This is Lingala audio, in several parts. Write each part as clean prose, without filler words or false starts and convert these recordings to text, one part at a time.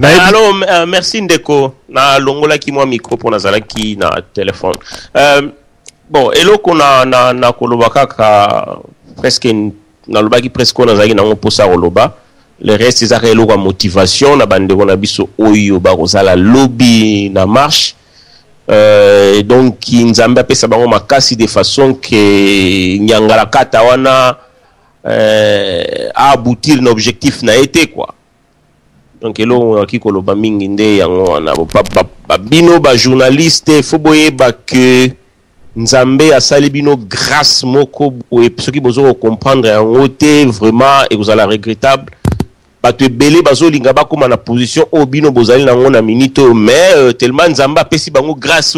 Alors, merci Ndeko. Na longola ki moi micro pour nazala ki na téléphone. Bon, eloko na kolobaka ka presque na lobaki presque na zaki na posa koloba. Le reste c'est eloko motivation na bandeko na biso oyo ba kozala lobby na marche. Donc nzambe apesa bango makasi de façon que nyangala kata wana a aboutir na objectif na été quoi. Donc elo ki koloba mingi nde yango wana ba bino ba journaliste faut boyeba que nzambe asali bino grâce moko et ceux qui besoin comprendre yango te vraiment et vous allez regrettable bato ebele bazolinga bakoma na position o bino bozali nango na minute mais tellement nzamba pesi bango grâce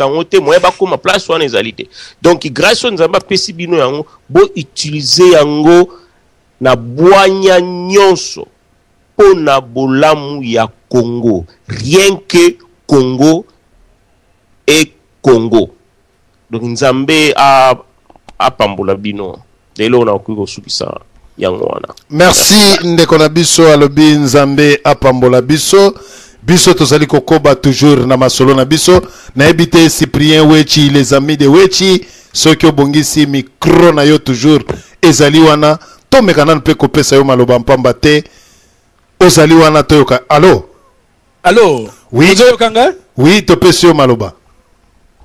à ngote moye bakoma place wana ezalité donc grâce nzamba pesi bino yango bo utiliser yango na bwanya nyonso pona bolamu ya Congo rien que Congo et Congo donc nzambe a pambola bino lelo na okuko sukisa. Merci ndeko na biso alobi nzambe apambola biso tozali kokoba toujours na masolo na biso na ebite Cyprien Wechi les amis de Wechi soki obongisi micro na yo toujours ezali wana to mekana mpe kopesa yo maloba mpamba te ozali wana toyoka allo oui ozoyokanga oui topesi yo maloba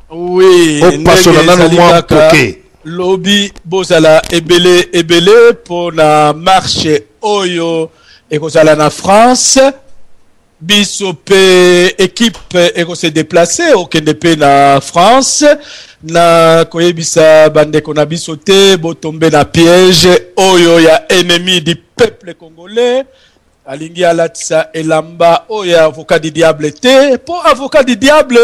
oui opasola nano mwa poke lobby bozala ebele pour la marche oyo ekozala na France biso pe équipe eko se déplacer au KNDP na France na koyebisa bandeko na biso te botombe na piège oyo ya ennemi du peuple congolais alingi alatisa elamba oyo avocat du diable te pour avocat du diable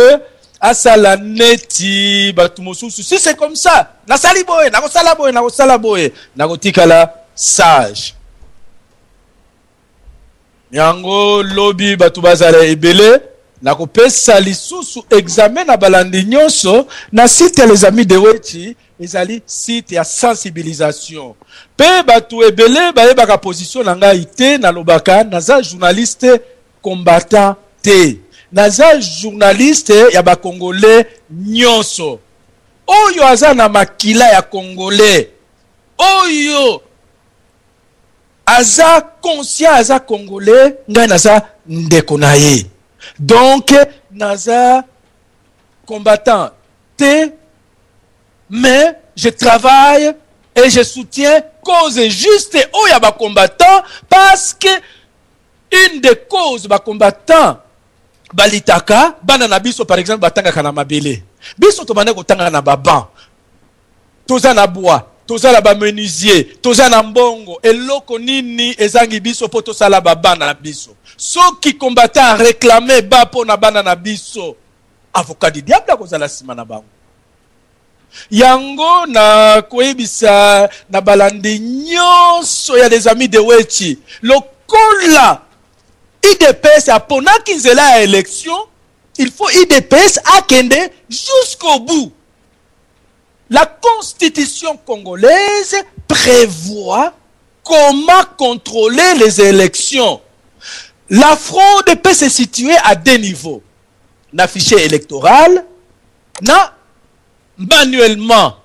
asala neti batu mosusu si c'est comme ça na sali boye na kosala boye na kotikala sage yango lobby batu bazala ebele na kopesa lisusu examen na balandi nyonso na site les amis de Wechi ezali site ya sensibilisation pe batu ebele bayebaka position na ngai te na lobaka naza journaliste combattant te naza journaliste ya ba congolais nyonso oyo aza na makila ya congolais oyo aza conscient aza congolais ngai naza ndeko na ye donc naza combattant te mais je travaille et je soutiens cause juste oyo ya ba combattant parce que une des causes ba combattant balitaka bana na biso par exemple batanga kana mabele biso to bana kotanga na baban toza na bois toza la ba menuisier toza na mbongo eloko nini ezangi biso poto sala babana na biso soki combattant réclamer ba po na bana na biso avocat du diable kozala sima na bango yango na koyebisa na balandi nyonso ya les amis de Wechi lokola IDPS a pona kinzela à élection, il faut IDPS à kende jusqu'au bout. La constitution congolaise prévoit comment contrôler les élections. La fraude peut se situer à deux niveaux. Na fichier électoral, na manuellement.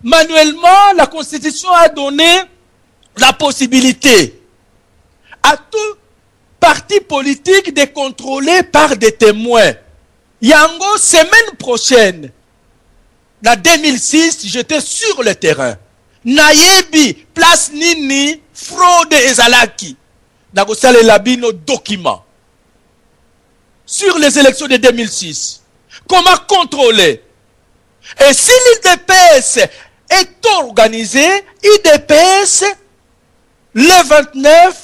Manuellement, la constitution a donné la possibilité à tout parti politique de contrôler par des témoins. Yango, semaine prochaine, en 2006, j'étais sur le terrain. Nayebi, place nini, fraude ezalaki. Nagosale labino document. Sur les élections de 2006. Comment contrôler? Et si l'IDPS est organisé, IDPS, le 29,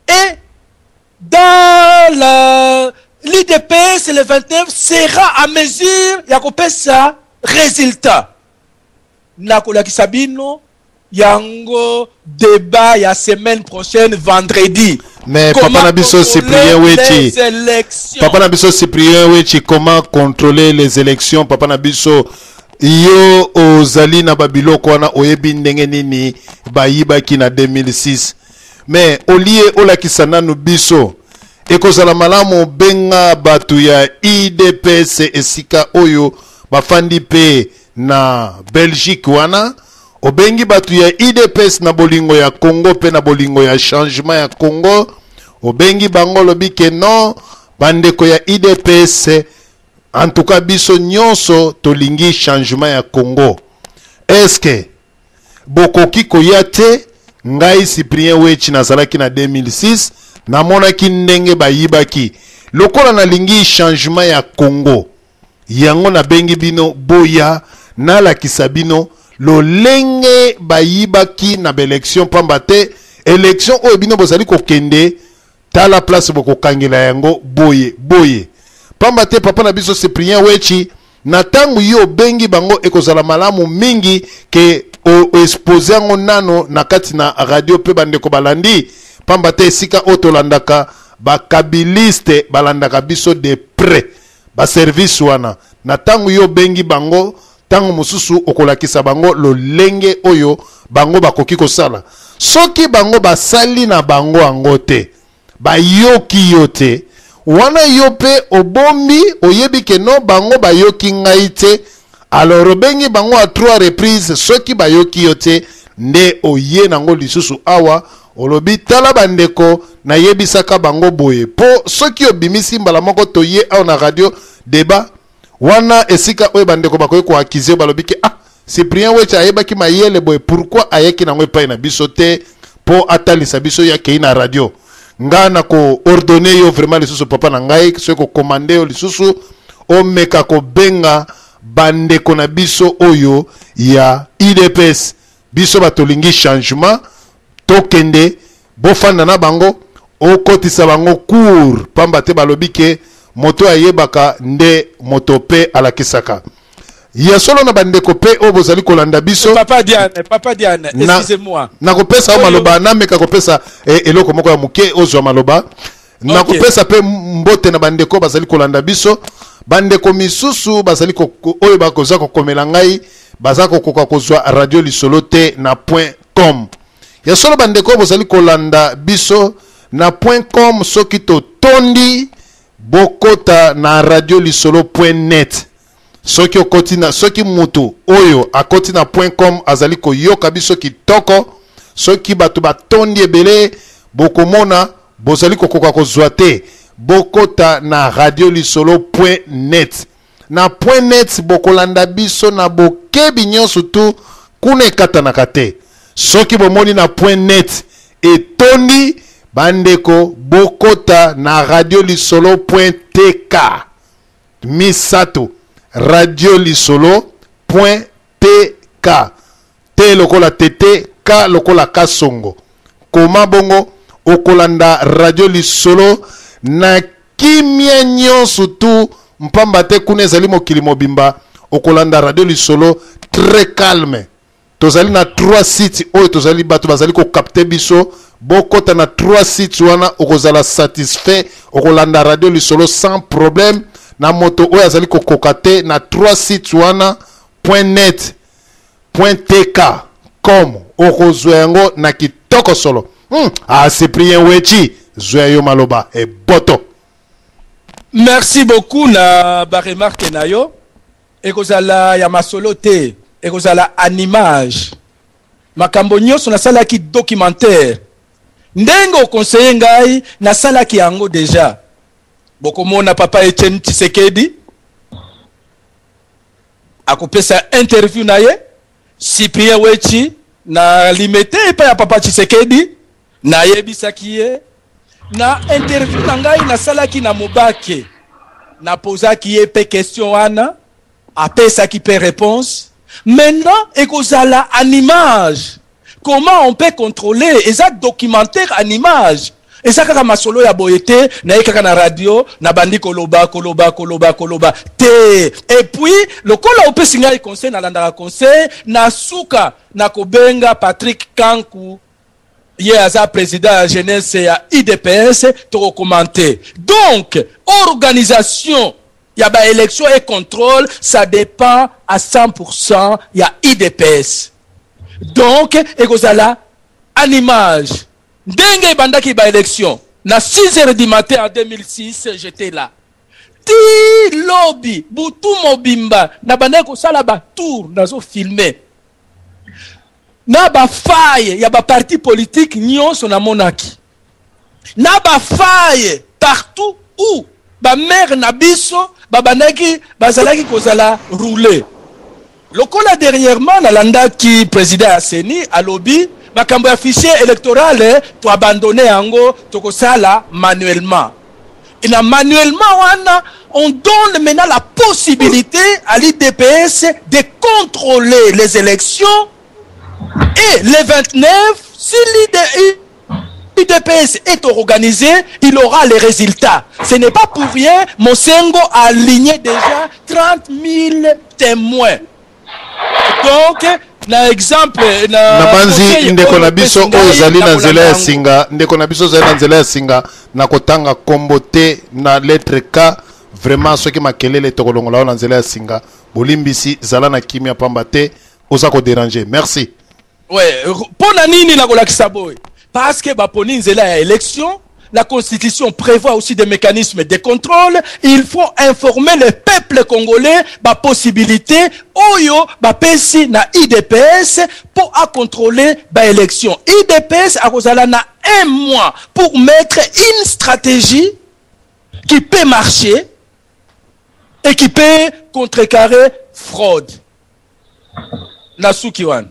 et dans l'IDPS, le 29 sera à mesure ya kopesa résultat. Nakola Kisabino, yango débat ya semaine prochaine vendredi. Mais Papa Nabiso Cyprien Wechi. Papa Nabiso Cyprien Wechi, comment contrôler les élections? Papa Nabiso yo ozali na babilo kwana oyebi ndenge nini bayiba ki na 2006. mais olie olakisana no biso ekozala malamu benga batu ya IDPS esika oyo bafandi pe na Belgique wana obengi batu ya IDPS na bolingo ya Congo pe na bolingo ya changement ya Congo obengi bango lobike non bandeko ya IDPS en tout cas biso nyonso tolingi changement ya Congo. Est-ce que bokoki koyate ngai Cyprien Wechi nazalaki na 2006 na monaki ndenge bayibaki lokola na lingi changement ya Congo yango na bengi bino boya na la kisabino lolenge bayibaki na élection pambate élection oyo bino bozali kokende tala place bokokangela yango boye pambate papa na biso Cyprien Wechi na tangu yo bengi bango ekozala malamu mingi ke o expose yango nano na kati na radio pe bandeko balandi pambate esika otolandaka bakabiliste balandaka biso de près ba service wana na tangu yo bengi bango tangu mususu okolakisa bango lolenge oyo bango bakoki kosala soki bango basali na bango angote bayoki yote wana yope obombi oyebi ke no bango bayoki ngai te alors obengi bango a 3 reprises soki bayoki yote nde oye nango lisusu awa olobi tala bandeko na yebisaka bango boye po soki obimisi mbala moko toye awa na radio débat wana esika oyo bandeko bakoki ko akize balobi ke Cyprien Wechi ayebaki mayele boye pourquoi ayeki nango epai na biso te po atalisa biso yake na radio ngana ko ordonner yo vraiment lisusu papa na ngai so ko commander yo lisusu o meka ko benga bandeko na biso oyo ya IDPS biso batolingi changement tokende bofanda na bango okotisa bango cour pamba te balobi ke moto ayebaka nde moto pe alakisaka ya solo na bandeko pe o bozali kolanda biso Papa Diane excusez-moi na kopesa o maloba na meka kopesa eloko moko ya muke ozwa maloba na kopesa pe mbote na bandeko bazali kolanda biso bandeko misusu bazali oyo bakoza kokomela ngai bazako kokoka kozwa radio lisolo te na .com ya solo bandeko bozali kolanda biso na .com soki to tondi bokota na radio lisolo.net soki okoti na soki mutu oyo akoti na .com azali koyoka biso kitoko soki batu batondi ebele bokomona bozali kokoka kozwa te bokota na radio lisolo.net na .net bokolanda biso na bokebi nyonso tu kuna ekatanaka te soki bomoni na .net etondi bandeko bokota na radio lisolo.tk misato radio lisolo.tk te lokola tete ka lokola kasongo koma bongo okolanda radio lisolo na kimia nyonso tu mpamba te kuna ezali mokili mobimba okolanda radio lisolo très calme tozali na 3 sites oyo tozali bato bazali ko capter biso bokota na 3 sites wana okozala satisfait okolanda radio lisolo sans problème na moto oyo azali kokoka te na 3 sites wana .net .tk com okozwa yango na kitoko solo Cyprien Wechi zwa yo maloba e boto. Merci beaucoup na ba remarque na yo ekozala ya masolo te ekozala animage makambo nyonso na sala ki documentaire ndenge o conseiller ngai na sala ki yango déjà bokomona papa Etienne Tshisekedi akopesa interview na ye Cyprien Wechi na limité pa ya papa Tshisekedi na yebisaki ye na interview na ngai na salaki na Mobake na posaki ye pe question wana apesaki pe réponse maintenant ekozala en image comment on peut contrôler exact documentaire en image eza kaka masolo ya boyete na ekaka na radio na bandi koloba te et puis lokola opesi ngai conseil na landaka conseil na suka na kobenga Patrick Kanku ye aza président ya jeunesse ya IDPS to commenter donc organisation ya ba élection et contrôle ça dépend à 100% ya IDPS donc ekozala en image ndenge bandaki ba élection na 6h du matin en 2006 j'étais là. Ti lobby butu mobimba na bandeko sala ba tour nazo filmer. Na ba faille ya ba parti politique nyonso na monaki. Na ba faille partout où ba maire na biso ba bandaki bazalaki kozala rouler. Lokola dernièrement nalanda qui président Aseni à lobby makambo ya fichier électoral to abandonner yango tokosala manuellement. Et là, manuellement on donne maintenant la possibilité à l'IDPS de contrôler les élections et les 29 si l'IDPS est organisé, il aura les résultats. Ce n'est pas pour rien Mosengo a aligné déjà 30 000 témoins. Donc, na exemple na banzi ndeko na biso ozali na nzela ya singa ndeko na biso ozali na nzela ya singa na kotanga kombo te na lettre K vraiment soki makelele tokolongola na nzela ya singa bolimbisi zala na kimia pamba te oza ko déranger. Merci. Ouais, pona nini na kolakisa boy parce que ba poni nzela ya élection. La Constitution prévoit aussi des mécanismes de contrôle. Il faut informer le peuple congolais la possibilité oyo ba pesi na IDPS pour contrôler ba élection. IDPS a kozala na 1 mois pour mettre une stratégie qui peut marcher et qui peut contrecarrer fraude. Nasukiwan.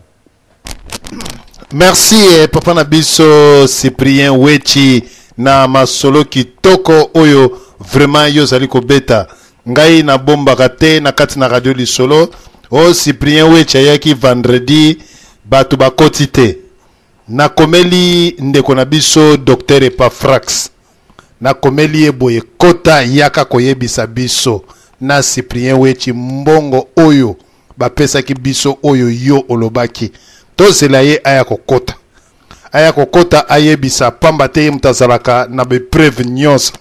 Merci papa Nabiso Cyprien Wechi na masolo kitoko oyo vraiment yo zali ko beta ngai na bomba kate na kati na radio lisolo o Cyprien Wechi ayaki vendredi batu bakoti te na komeli ndeko na biso docteur Epafrax na komeli eboye kota yaka koyebisa biso na Cyprien Wechi mbongo oyo bapesaki biso oyo yo olobaki tozela ye aya kokota aya kokota ayebisa pamba te mutazalaka na be preuve nyonso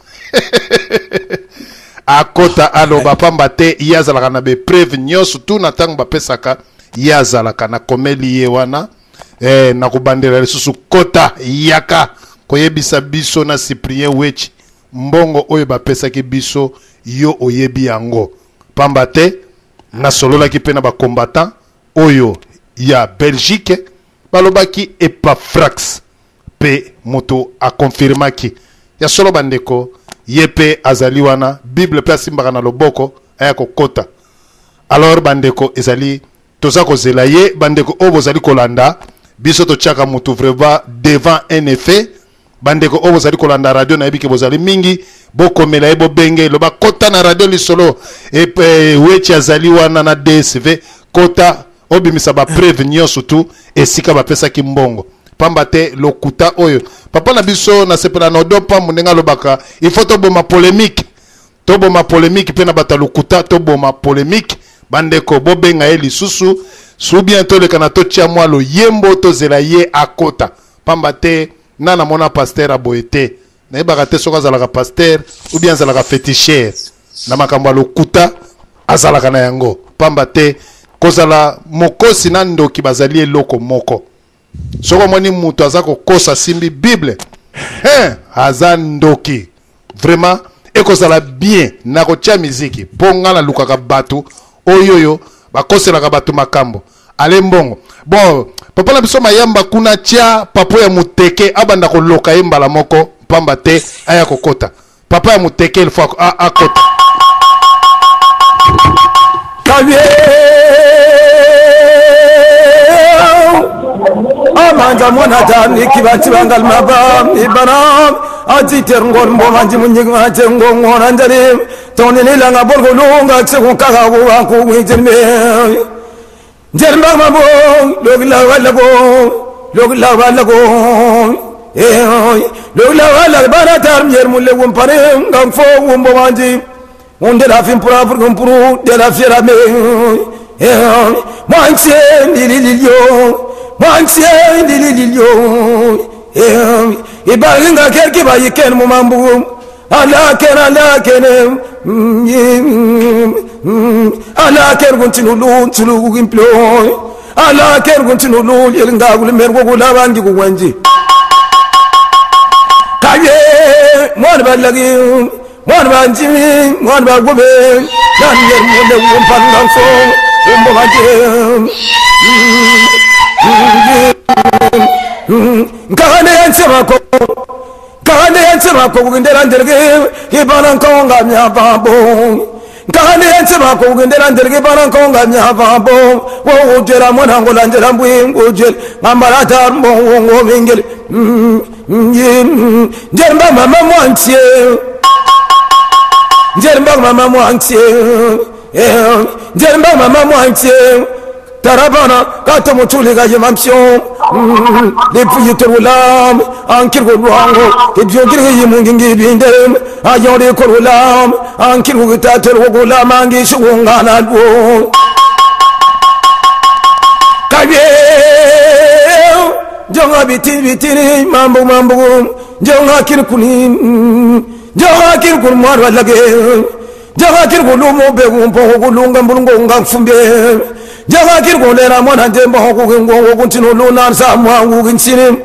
akota aloba pamba te yazalaka na be preuve nyonso tu na tango bapesaka yazalaka na komeli ye wana na kubandela lisusu kota yaka koyebisa biso na Cyprien Wechi mbongo oyo bapesaki biso yo oyebi yango pamba te na sololaki pe na ba combattant oyo ya Belgique balobaki Epafrax pe moto a confirmaki ya solo bandeko yepe azali wana Bible pe asimbaka na loboko aya kokota alors bandeko ezali toza kozela ye bandeko obo zali kolanda biso to chaka moto vraiment devant un effet bandeko obo zali kolanda radio na yebike bozali mingi bokomela ebo benge loba kota na radio lisolo epe Wechi azali wana na DSV kota obimisa ba preuve nyonso tu esika bapesa ki mbongo pamba te lokuta oyo papa na biso na sepela na odo pa munenga lobaka il faut to boma polémique pe na bata lokuta to boma polémique bandeko bobenga ye lisusu sou bientôt le kanato tia moi lo yembo to zela ye akota pamba te nana mona pasteur aboete na yebaka te soka zalaka pasteur ou bien zalaka féticheur na makambo lokuta azalaka na yango pamba te kozala mokosi na ndoki bazali eloko moko soko moni mutu aza kokosa simbi Bible aza ndoki vraiment ekozala bien na kotia miziki ponga na lukaka batu oyoyo bakoselaka batu makambo ale mbongo bon papa na biso mayamba kuna tia papo ya muteke abanda koloka ye mbala moko pamba te aya kokota papa ya muteke il faut akota Kabye amanja mwana tani kibati bangal mabam ibaram atiter ngor mbo manji munyiga tengo ngona ndare toni nilanga borgo lunga tseko kaka ko ko wijerme jerma mabo logla wala go logla wala baratar nyer mulle wum pare ngam fo wumbo manji on de la fin pour de la fiera me manche lililio e balinga kerki ba yiken mumambu ala ken ala ker continue tulu employ ala ker continue yelinga gul mergo gula bangi ku wanji mwana balagi mwana banjimi mwana bagobe nan yer monde wompanda so wombo baje ngane yanse mako kugindera nderge ibana konga myababo ngane yanse mako kugindera nderge ibana konga myababo wo ujera mwana ngola njera mbwingo ujel ngambara tarmo ngo mingel njerba mama mwantie njerba mama mwantie tarabana kato mutuli gaje mamsyo depuis torulam ankir golwango ibyo girge yimungi bindem ayore korulam ankir gutater golam angi shungana do kabe jonga bitini mambo jonga kirkuni jonga kirkun marwa lage jonga kirkulumo be gumpo gulunga mbulungo ngafumbe jaga kirgolera mwana ndemba hokugengo kuntino luna samwa nguginsinim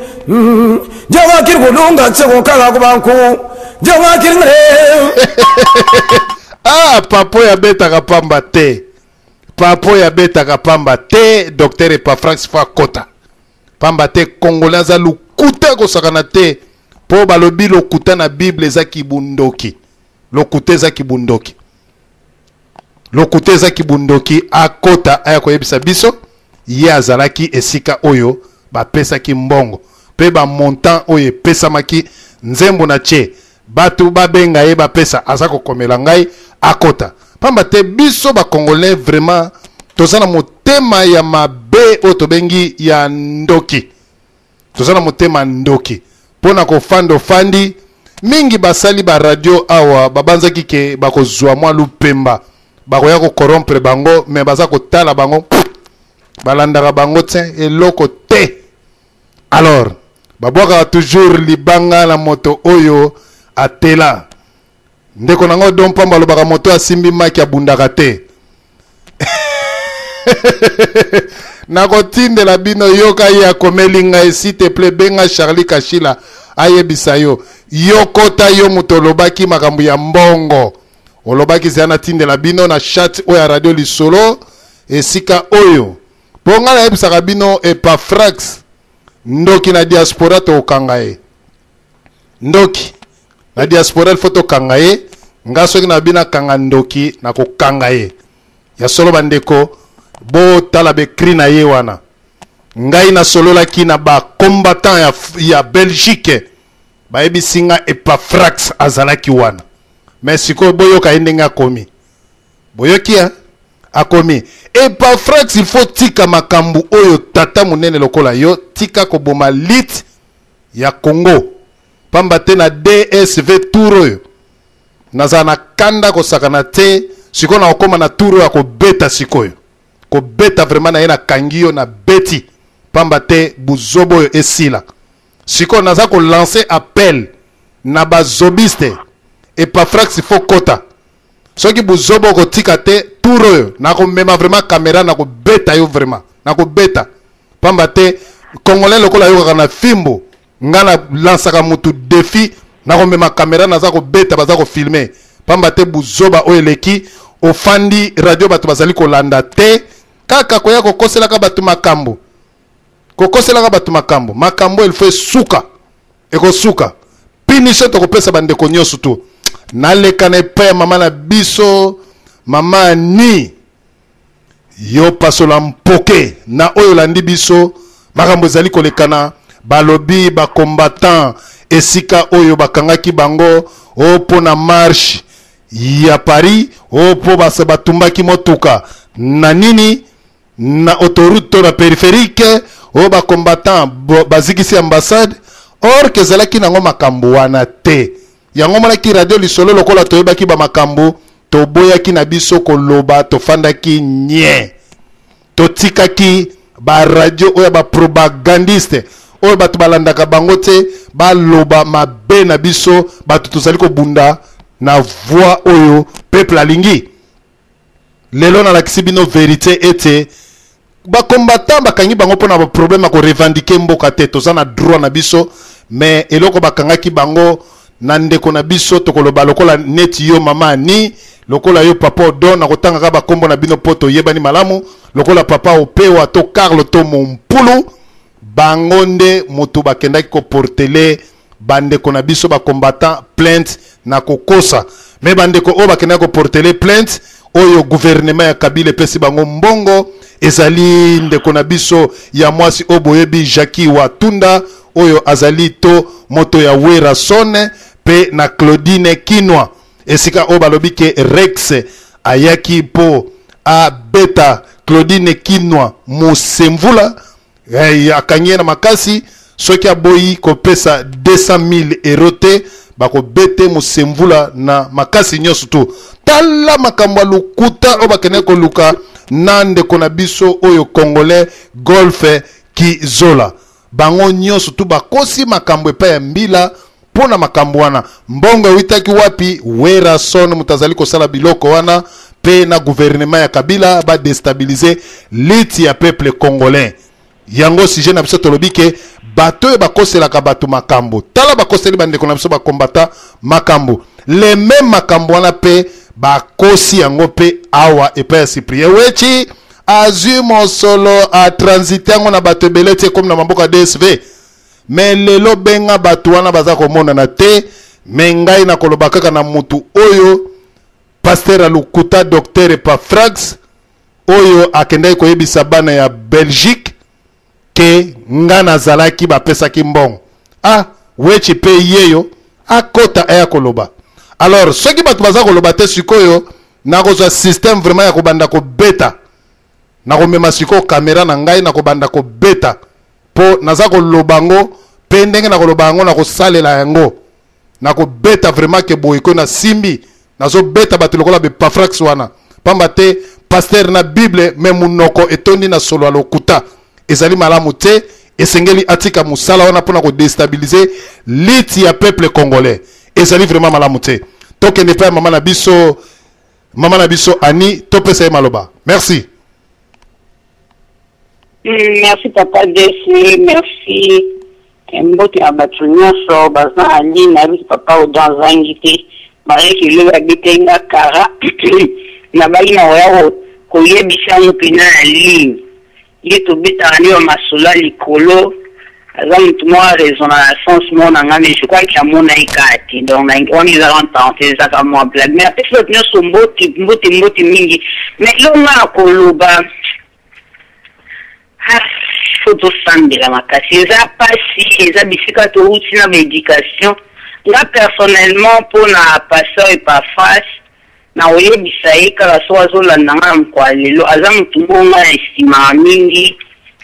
jaga kirgolunga tsego kaga kubanku jaga kirngre papo ya beta kapamba te docteur Epafrax fa kota pamba te congolais za lukuta ko sakana te po balobi lokuta na bible za kibundoki lokuteza kibundoki akota aya koyebisa biso ye azalaki esika oyo bapesaki mbongo pe ba montant oyo epesamaki nzembo na che batu babenga ye bapesa aza kokomela ngai akota pamba te biso bakongolais vraiment tozana motema ya mabe oyo tobengi ya ndoki tozana motema ndoki mpona kofanda ofandi mingi basali ba radio awa babanzaki ke bakozwa mwa lupemba bakoya ko corrompre bango me baza kotala bango balandaka bango tse eloko te alors babwaka toujours libanga na moto oyo atela ndeko nango don pamba lobaka moto asimbi maki abundaka te nakotindela bino yoka ye akomeli ngai s'il te plaît benga Charlie Kashila ayebisa yo yokota yo moto olobaki makambo ya mbongo olobaki zana tindela bino na chat oya radio lisolo esika oyo ponga na ebisaka bino Epafrax ndoki na diaspora to kangaye ndoki na diaspora foto kangaye ngaso na bina kanga ndoki na ko kangaye ya solo bandeko bo tala be kri na ye wana ngai na solo la ki na ba combattant ya Belgique ba ebisinga Epafrax azalaki wana mais siko boyoka endenga komi boyoki akomi Epafrax il faut tika makambu oyo tata munene lokola yo tika ko boma lit ya Congo pamba te na DSV tour oyo nazana kanda ko sakana te siko na okoma na tour ya ko beta sikoyo ko beta vraiment na yena kangio na beti pamba te buzobo oyo esila siko naza ko lancer appel na bazobiste Epafrax il faut kota soki buzobo ko tika te tour oyo na ko mema vraiment caméra na ko beta yo vraiment na ko beta pamba te congolais lokola yo kana fimbo ngana lansaka mutu défi na ko mema caméra na za ko beta baza ko filmer pamba te buzoba oyo leki ofandi radio batu bazali ko landa te kaka koya ko kosela ka batu makambo makambo il faut suka eko suka pinishe to ko pesa bande ko nyosu tu naleka na epai mama na biso mama ni yo pasola mpoke na oyo landi biso makambo ezali kolekana balobi ba combattant esika oyo bakangaki bango opo na marche ya Paris opo basa batumbaki motuka na nini na autoroute na périphérique o ba combattant bazikisi ambassade or kezalaki nango makambo wana te yango monaki radio lisolo lokola toyebaki ba makambo toboyaki na biso koloba tofandaki nye totikaki ba radio oyo ba propagandiste oyo bato balandaka bango te baloba mabe na biso bato tozali kobunda na voix oyo peuple alingi lelo na lakisi bino vérité ete ba combattant bakangi bango pona ba problème ko revendiquer mboka te toza na droit na biso mais eloko bakangaki bango nande kona biso tokoloba lokola neti yo mama ni lokola yo papa Odon na kotanga ka bakombo na bino poto yebani malamu lokola papa Opewa to Carlo to Mompulu bangonde moto bakendaki ko portele bande kona biso ba combattant plainte na kokosa me bande ko o bakendaki ko portele plainte oyo gouvernement ya Kabila pesi bango mbongo ezali ndeko na biso ya mwasi oboyebi Jackie Watunda oyo azali to moto ya Wera Sone pe na Claudine Kinwa esika o balobike Rex ayaki po a beta Claudine Kinwa musemvula akanye na makasi soki aboyi kopesa 200,000 euros te bako bete musemvula na makasi nyoso tu tala makambo lukuta o bakene ko luka nande kona biso oyo congolais golf Kizola bango nyoso tu bakosi makambo epa ya mbila pona makambo wana mbongo witaki wapi Wera Son mutazali kosala biloko wana pe na gouvernement ya Kabila ba déstabiliser liti ya peuple congolais yango sujet na biso tolobike bato bakoselaka bato makambo tala bakoseli bandeko na biso ba combattant makambo les mêmes makambo wana pe bakosi yango pe awa epa ya Cyprien Wechi azui mosolo a transité yango na bato belete comme na mamboka DSV mais lelo benga bato wana baza komona na te mais ngai na koloba kaka na mutu oyo pasteur alukuta docteur Epafrax oyo akendai koyebisa bana ya Belgique ke ngana zalaki bapesaki mbongo Wechi pe yeyo akota aya koloba alors soki bato baza koloba te sikoyo na kozwa système vraiment ya kobanda ko beta na komema siko kamera na ngai na kobanda ko beta po naza koloba ngo pe ndenge na koloba ngo na kosalela yango na ko beta vraiment ke boyiko na simbi nazo beta bato lokola be Epafrax wana pamba te pasteur na Bible me munoko etondi na solo alokuta ezali malamu te esengeli atika musala wana pona ko déstabiliser liti ya peuple congolais ezali vraiment malamu te tokende pa mama na biso Ani topesa maloba merci. Merci papa Desi, merci. Mbote abatunya so bazan Ali na bis papa Odon zangite bare ki le abitenga kara na bali na wao koyebisa mpina ali yeto bitani wa masula likolo azam tuma raison na sens mon ngame je crois qu'il y a mon ikati donc on est en tenter ça comme moi blague mais après le pneu so mboti mingi mais lo na koloba photo sandela makasi eza pasi eza bisika to uti na médication nga personnellement pour na pasteur Epafrax na oyebisa ye kala so azolanda nga mkwalelo aza mutu mbongo na estima mingi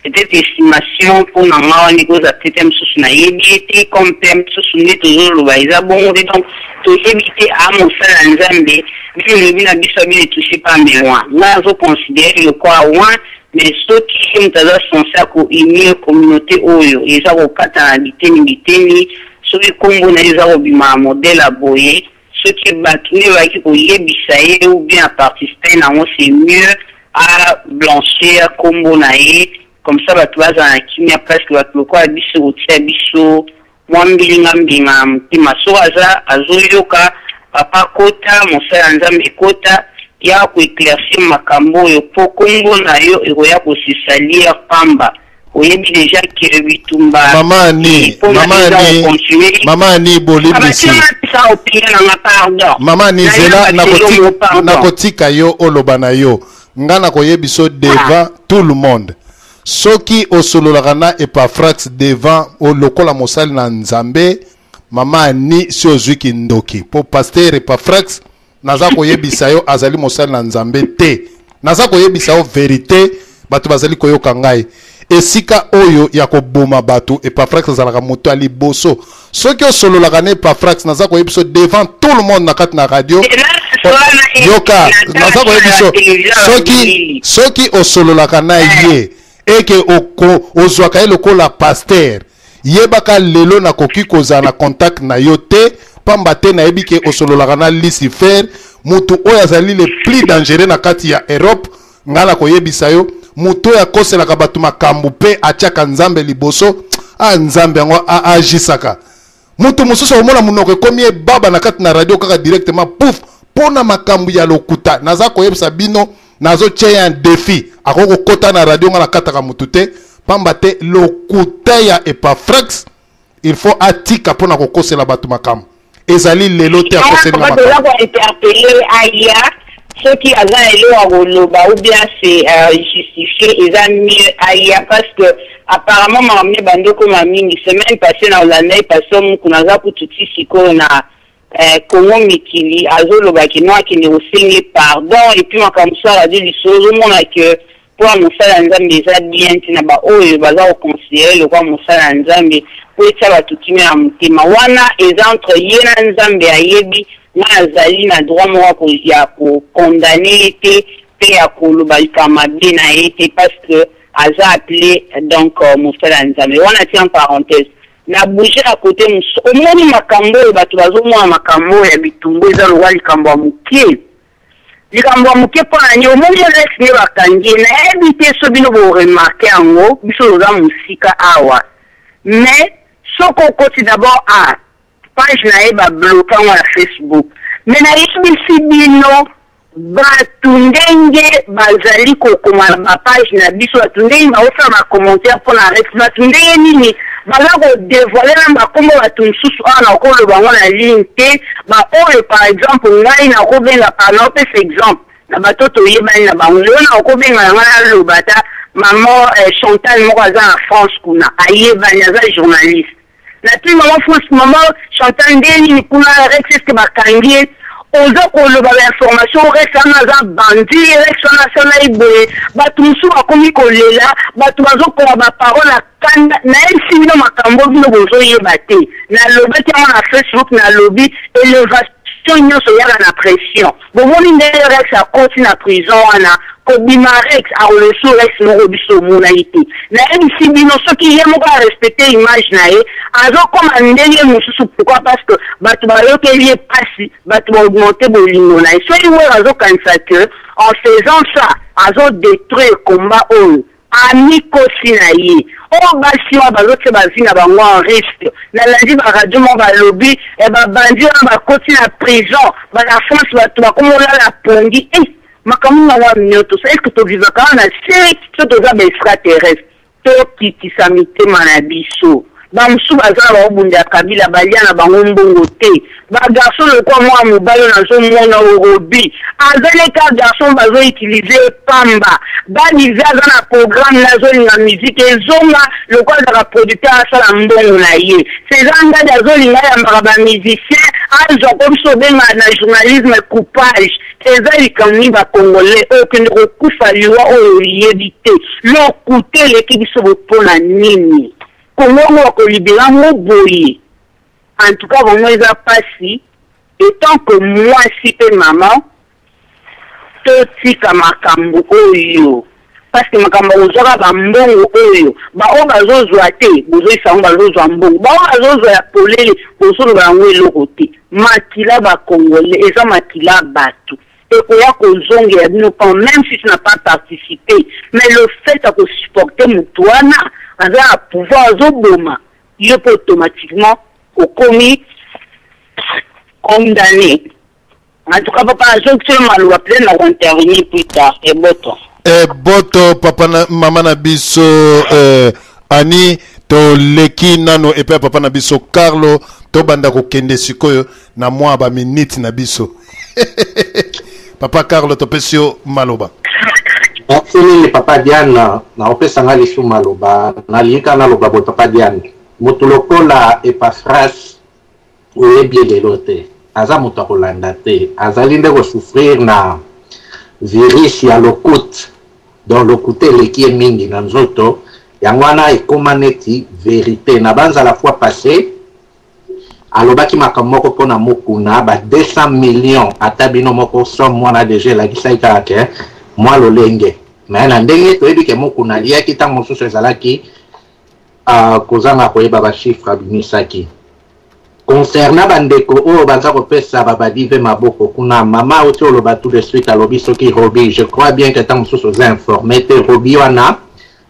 peut-être estimation pour na nga wani koza peut-être msusu na yebi ete comme pe msusu nde tozoloba eza bongo te donc toyebi te amosala nzambe bino lobi na biso bino etouche pas mais loin nga azoconsidere lokwa loin mais soki mutu aza censé kounir communauté oyo eza kokata na biteni soki kombo na eza kobima modèle aboye soki bato nde baki koyebisa ye ou bien participer nango c'est mieux à blanchir kombo na ye comme ça bato baza na kimia presque bato lokola biso kotia biso mwa mbilinga mtima so azoyoka papa kota mosala nzambe kota ya koéclaircir makambo oyo po kombo na yo ekoya kosisalia pamba oyebi déjà ke bitumba mama ni bolibisi mama ni zela na kotika yo oloba na yo ngana koyebiso devant tout le monde soki osololaka na Epafrax devant olokola mosali na nzambe mama ni si ozwiki ndoki po pasteur Epafrax naza koyebisa yo azali mosali na nzambe te naza koyebisa yo vérité bato bazali koyoka ngai esika oyo ya koboma bato Epafrax azalaka moto ali boso soki osololaka na Epafrax naza koyebiso devant tout le monde na kati na radio yoka naza koyebiso soki osololaka na ye eke ozwaka ye lokola pasteur yebaka lelo na koki kozala na contact na yo te pamba te na yebi ke osololaka na Lucifer mutu oyo azali le plus dangereux na kati ya Europe ngala koyebisa yo mutu oyo akoselaka bato makambo pe atiaka nzambe liboso nzambe yango agisaka Mutu mususu omona munoko komi baba na kati na radio kaka directement pouf pona makambu ya lokuta naza koyebisa bino nazo tche un défi akoko kota na radio ngala kataka mutute pamba te lokuta ya Epafrax il faut atika pona kokosela batu makambu ezali lelo te akosela makambu ba interpeller aya ceux qui avaient élu à Goloba ou bien c'est justifié ils ont mieux aya parce que apparemment mamie bandoko mamini semaine passée na l'année passée mukunaza kututi siko na Congo mikili azoloba ki noa ki ne osengi pardon et puis makamsa a dit lisozo mona que pour musala nzambe za bien tina ba oyo baza ko conseiller le kwa musala nzambe po etsa batukime na mutema wana eza entre yena nzambe ayebi na azali na droit moko ya ko condamner te pe ya ko loba ikamabe na ete parce que aza appelé donc musala nzambe wana tient en parenthèse na bouger à côté omoni makambo bato bazomona makambo ya bitumbu eza lowa likambo ya muke mpona nyo omoni rex ne bakangi nayebi te so bino boremarke yango biso loza mosika awa mais soko okoti d'abord page na ye babloke yango na Facebook mais nayebisi bino batu ndenge bazali kokoma na bapage na biso batu ndenge baosala bacommentaire mpona rex batu ndenge nini baza kodevoile na bakombo bato mosusu awa na koloba yango na ligne te baoyo par exemple ngai nakobenga pana opesa exemple na bato toyebani na bango lelo nakobenga yango naloba ta mama Chantal moko aza na France kuna ayebani aza journaliste na puis mama Chantal nde nini kuna rex eske bakangi ye oza koloba bainformation rex wana aza bandi rex wana asala eboye bato mosusu bakomi kolela bato bazokola baparole akanda nayebisi bino makambo bino bozoyeba te nalobaki yango na Facebook nalobi elevation nyonso yaka na pression bomoni ndenge rex akoti na prison wana kobima rex akolesu rex moko biso omona ye te nayebisi bino soki ye moko arespecte image na ye azokoma ndenge mosusu pourquoi parce que bato bayokeli ye pasi bato baaugmente bolingo na ye soki oyo azokanisa que en faisant ça azodétruire combat oyo amikosi na ye oyo basi oyo bazotia bavi na bango en risque nalandi baradio mo balobi babandi wana bakoti na prison bana France bato bakomolala pongi makambo na wa mioto so eske tovivaka wana se so toza baextraterrestre tokitisa mitema na biso bamosusu baza baobunda kabila balia na bango mbongo te bagarso lokwa mwa mobali nazomona orobi azaleka garson bazoutilize pamba balize aza na programme nazolinga miziki ezonga lokwa azaka producteur asala mbongo na ye seza ngadi azolinga yambaka bamusicien azwa ko biso obenga na journalisme coupage eza likambo bakongolais oyo kende kokufa liwa oyo liyebi te lokute eleki biso bopona nini kongongo bakolibela ngo boye en tout cas vraiment eza pasi etant que mwasi pe mama totika makambo oyo parce que makambo ozwaka bambongo oyo baoyo bazozwa te bozoyisa yango bazozwa mbongo baoyo bazozwa ya polele bozoloba yango eloko te makila bakongole eza makila bato ekoya kozongela bino pan même si tu n'as pas participé mais le fait ya kosupporte motu wana aza na pouvoir azoboma yo po automatiquement okomi condamné. En tout cas, papa, je suis mal plein à intervenir plus tard. Et boto. Boto, papa, maman Nabiso, Ani, to leki nano, et puis papa Nabiso, Carlo, to banda ko kende sikoyo, na moi ba minute Nabiso. Papa Carlo, to pesio maloba. Merci, papa Diane, na opesa ngali su maloba, na lika na loba bo papa Diane. Mutuloko la Epafras, oyebi de lote. Aza moto akolanda te azali nde kosouffrir na virus ya lokute donc lokute eleki ye mingi na nzoto yango wana ekoma neti vérité na banza la fois passé alobaki makambo moko mpona mokuna ba 200 millions ata bino moko somme wana deja elakisaki kaka ke mwa lolenge me na ndenge toyebi ke mokuna aliaki ntango mosusu ezalaki kozanga koyeba bachiffre abimisaki. Concernant bandeko o banza kopesa babadive maboko kuna mama oti oloba tout de suite alobi soki Robi je crois bien que tant mususu za informé te Robi wana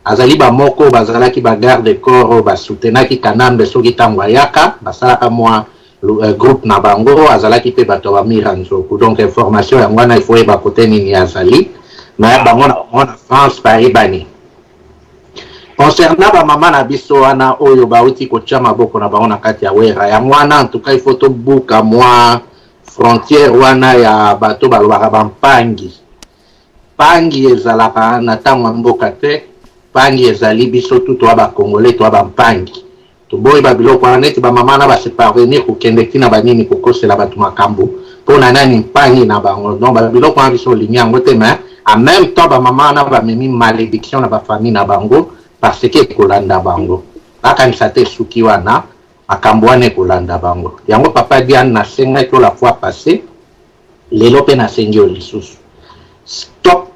azali bamoko bazalaki bagarde corps basoutenaki kanambe soki ntango ayaka basalaka mwa groupe na bango azalaki mpe bato bamira nzoku donc information yango wana ifo yeba kote nini azali na bango na France bayebani concernant bamama na biso wana oyo bauti kotia maboko na bango na kati ya wera yango wana en tout cas ifo tobuka mwa frontière wana ya bato balobaka bampangi pangi ezalaka na ntango ya mboka te pangi ezali biso tu toa bakongole toa bampangi toboyi babiloko wana neti bamama na baseparvenir kokende tina banini kokosela bato makambo mpo na nani mpangi na bango donc babiloko wana biso olingi yango te mais en même temps bamama na bamemi malédiction na bafamille na bango parce que ekolanda bango bakanisa te suki wana makambo wana ekolanda bango yango papa Diane nasengaki to la fois passé lelo mpe nasengi yo lisusu stop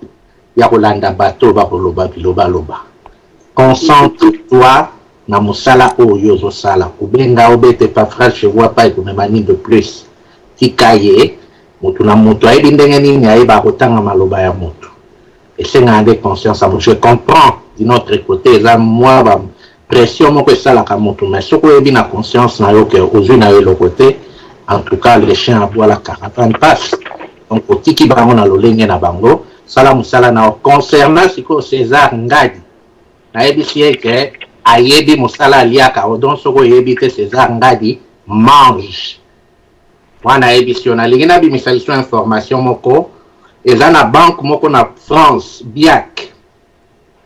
ya kolanda bato bakoloba bilobaloba concentre-toi na mosala oyo ozosala kubenga obete pa frère je vois pas ekomema nini de plus tika ye motu na motu ayebi ndenge nini ayeba kotanga maloba ya motu esengaka nde conscience amo je comprends d'une autre côté eza mwa bapression moko esalaka motu mais soki oyebi na conscience na yo ke ozwi na yo eloko te en tout cas le chien aboie la caravane passe donc otiki bango na lolenge na bango sala mosala na concernant sikoyo César Ngadi nayebisi ye ke ayebi mosala aliaka donc soki oyebi te César Ngadi mange wana ayebisi yo nalingi nabimisa liso information moko eza na banque moko na France BIAC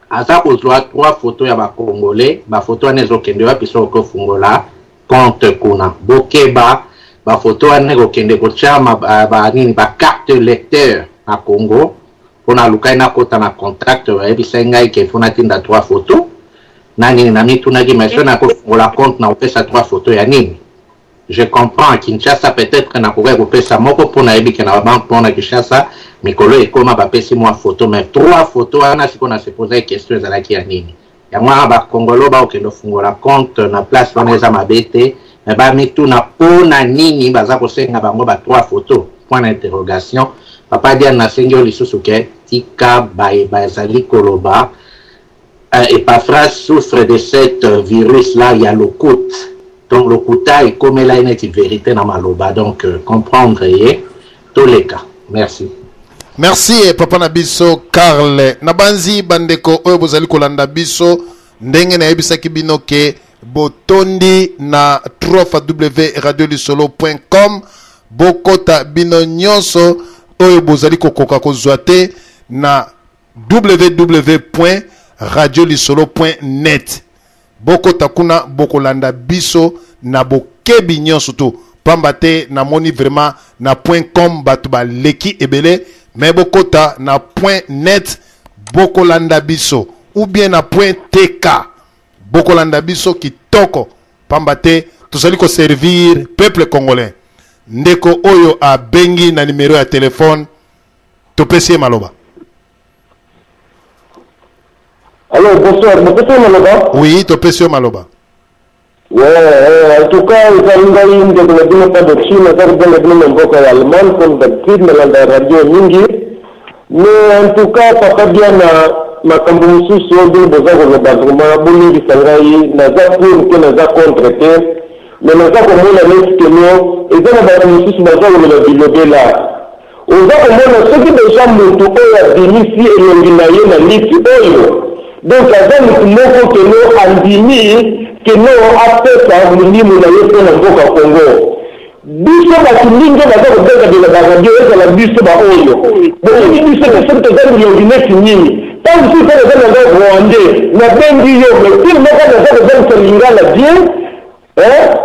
aza kozwa 3 photos ya bakongolais bafoto wana ezokende wapi soki okofungola compte kuna bokeba bafoto wana ekokende kotia banini bacarte lecteur na Congo mpona lukai nakota na contact bayebisa ngai ke fo natinda 3 photos nanini namitunaki maso nakofungola compte na kopesa 3 photos ya nini je comprends Kinshasa peut-être nakokai kopesa moko mpona yebike na babanque mpona Kinshasa mikolo ekoma bapesi mwa photo mais 3 photos wana siko na se poser question ezalaki ya nini yango wana bakongolo baokende ofungola compte na place wana eza mabe te me bamituna mpona nini baza kosenga bango ba 3 photos point d'interrogation papa Diane nasengi yo lisusu ke tika bazali koloba Epaphras souffre de cette virus là ya lokut donc lokuta ekomela neti vérité na maloba donc comprendre ye tous les cas merci. Merci papa na biso Karl Nabanzi bandeko oyo bozali kolanda biso ndenge na yebisaki bino ke botondi na www.radiolisolo.com bokota bino nyonso oyo bozali kokoka kozwa te na www.radiolisolo.net bokota kuna bokolanda biso na bokebi nyonso to pamba te na moni vraiment na .com batu ba leki ebele mais bokota na .net bokolanda biso ou bien na .tk bokolanda biso kitoko pamba te tozali ko servir peuple congolais ndeko oyo a bengi na numéro ya téléphone topesi maloba. Allô, bonsoir, vous pouvez maloba? Oui, topesi maloba. Ouais, en tout cas, ils ont une de la pas de Chine, ils ont une beaucoup allemand, comme d'habitude, mais la radio Mingi. Mais en tout cas, papa bien ma kambusu sur des besoins de l'abandonnement, Bouli Sangai, Naza pour que Naza contre terre, mais Naza comme on a laissé que nous, et dans la kambusu sur Naza on a développé là. Aux gens comme on a ceux qui déjà montent au Adinisi et l'Onginaye, la liste Oyo. Donc, avant nous montrons que nous andini que nous après ça nous n'y moulaye pour la boca Congo. Biso ba kilingo ba ko bega de la radio et la biso ba oyo. Donc ni biso que c'est que nous y n'est fini. Tant que c'est que nous avons rwandais, na bengi yo mais tout le monde a besoin de lingala bien.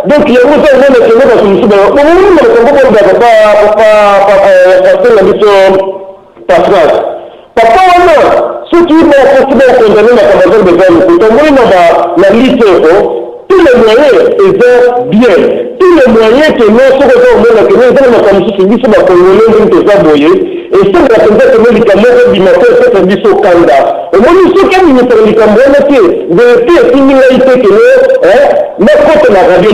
Donc il y a beaucoup de gens qui ne sont pas sur le papa ceux qui m'ont condamné la convention de Gagnon, la liste, tous les moyens étaient bien. Tous les moyens que nous sommes et c'est la personne qui dit que nous sommes dit au Canada. Et moi, nous sommes dit que nous sommes la radio.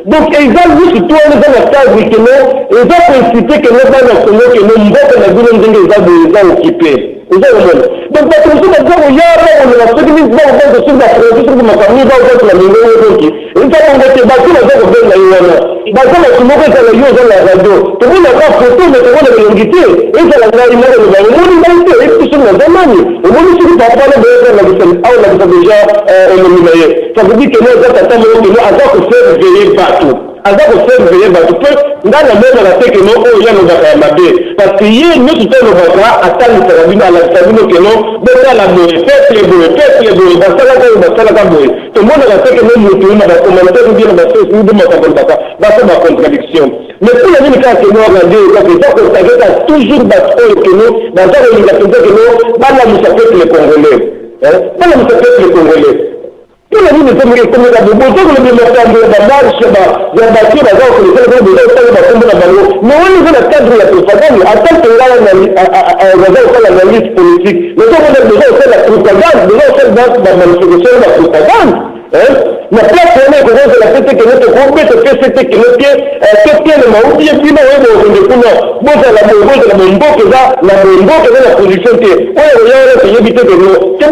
Donc, ils ont vu sur toi, nous avons la que nous, ils ont incité que nous avons que nous, nous avons occupé. Donc, parce que nous sommes il y a on a ce qui nous va sur la production de ma famille, va sur la maison donc. Et ça on va te battre la zone de la Yoana. Bah ça la moque ça la yo dans la radio. Tout le monde a pas photo mais tout le monde a l'unité. Et ça la il m'a dit on dit et tout sur la zamani. On dit que papa la bête la bête ah la déjà éliminée. Ça veut dire que nous ça attend que nous avons que faire veiller partout. Avec le fait de veiller partout. Dans la même la tête que nous on y a nos affaires parce que hier nous tout le monde a atteint le rabino à la sabino que non dans la boue peuple boue dans la boue tout le monde a fait que nous nous on a commencé à dire parce que nous demandons pas contradiction mais pour la minute que nous regardons ça que ça toujours battre que nous dans la réalisation que nous dans la musafet les Congolais dans la musafet les Congolais tout la minute comme la boue tout le monde a fait la marche la bâtir la zone que les gens de la balou mais on est dans le cadre de la propagande attends que l'analyse politique mais on a besoin de faire la propagande besoin de faire la manifestation de la propagande la place on est besoin de la tête que notre groupe que c'était que notre pied le maou bien puis non on est bon la bombo que la production que on est éviter de nous que